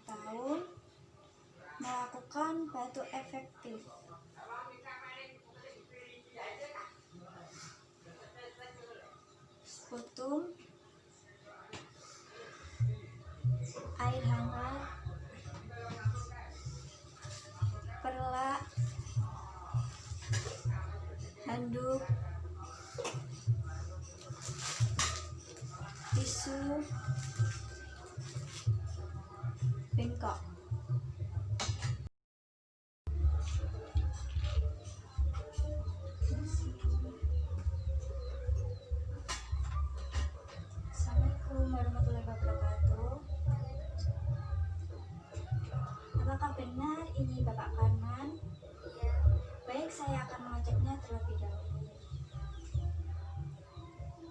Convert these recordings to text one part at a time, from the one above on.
tahun melakukan batu efektif. Sputum, air hangat, perlak, handuk, tisu, bengkok. Assalamualaikum warahmatullahi wabarakatuh. Apakah benar ini Bapak Karman? Iya. Baik, saya akan mengajaknya terlebih dahulu.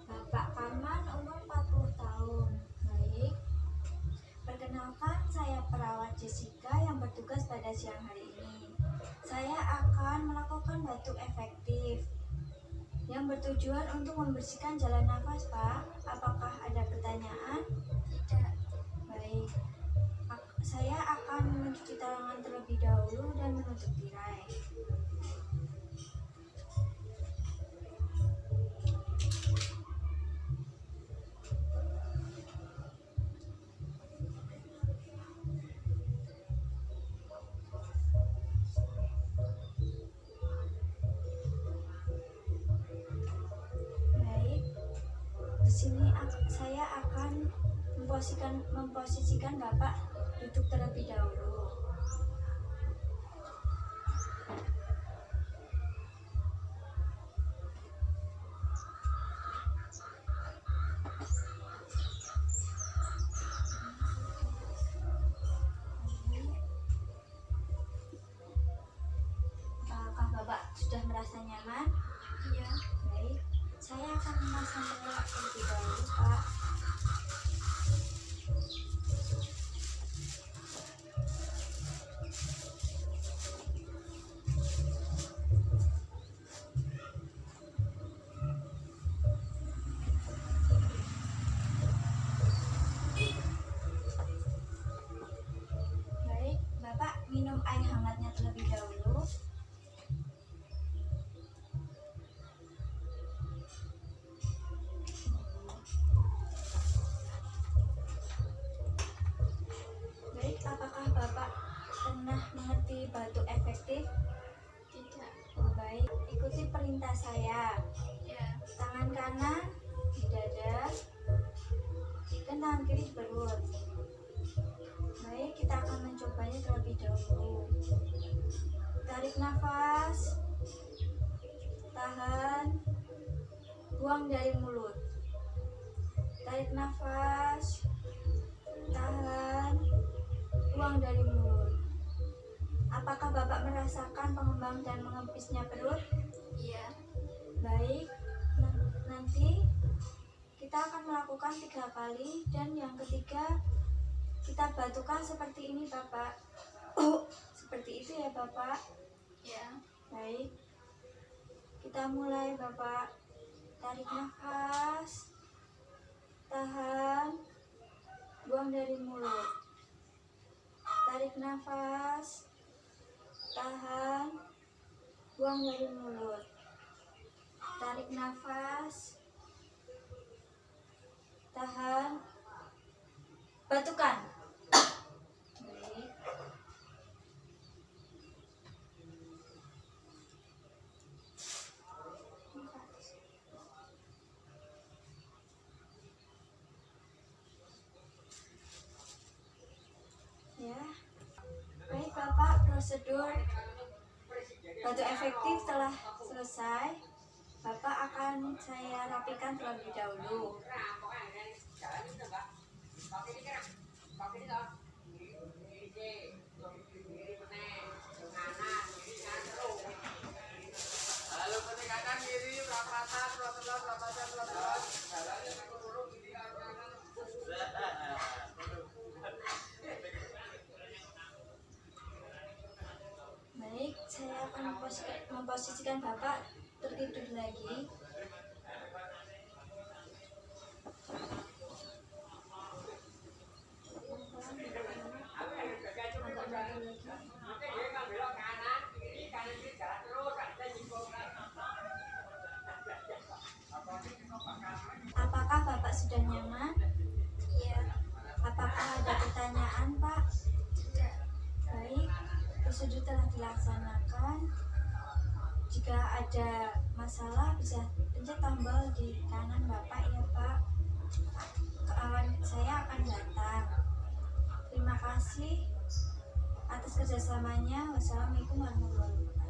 Bapak Karman umur 40 tahun. Baik. Perkenalkan, saya perawat Jessica yang bertugas pada siang hari ini. Saya akan melakukan batu efektif yang bertujuan untuk membersihkan jalan nafas, Pak. Apakah ada pertanyaan? Tidak. Baik. Saya akan mencuci tangan terlebih dahulu dan menutup tirai. Baik. Di sini saya akan memposisikan Bapak duduk terlebih dahulu. Apakah Bapak sudah merasa nyaman? Iya. Baik, saya akan memasang perlak terlebih dahulu, Pak. Baik, Bapak minum air hangatnya terlebih dahulu. Baik, apakah Bapak pernah mengerti batu efektif? Tidak. Oh, baik, ikuti perintah saya. Ya. Tangan kanan di dada dan tangan kiri di perut. Baik, kita akan mencobanya terlebih dahulu. Tarik nafas, tahan, buang dari mulut. Tarik nafas, tahan, buang dari mulut. Apakah Bapak merasakan pengembang dan mengempisnya perut? Iya. Baik, nanti kita akan melakukan 3 kali dan yang ketiga kita batukan seperti ini, Bapak. Oh, seperti itu ya, Bapak. Ya. Baik, kita mulai, Bapak. Tarik nafas, tahan, buang dari mulut. Tarik nafas, tahan, buang dari mulut. Tarik nafas, tahan, batukan. Baik. Ya. Baik, Bapak, prosedur batu efektif telah selesai. Bapak akan saya rapikan terlebih dahulu. Baik, saya akan memposisikan Bapak tertidur lagi. prosedur telah dilaksanakan. Jika ada masalah bisa pencet tombol di kanan Bapak ya Pak. Saya akan datang. Terima kasih atas kerjasamanya. Wassalamualaikum warahmatullahi wabarakatuh.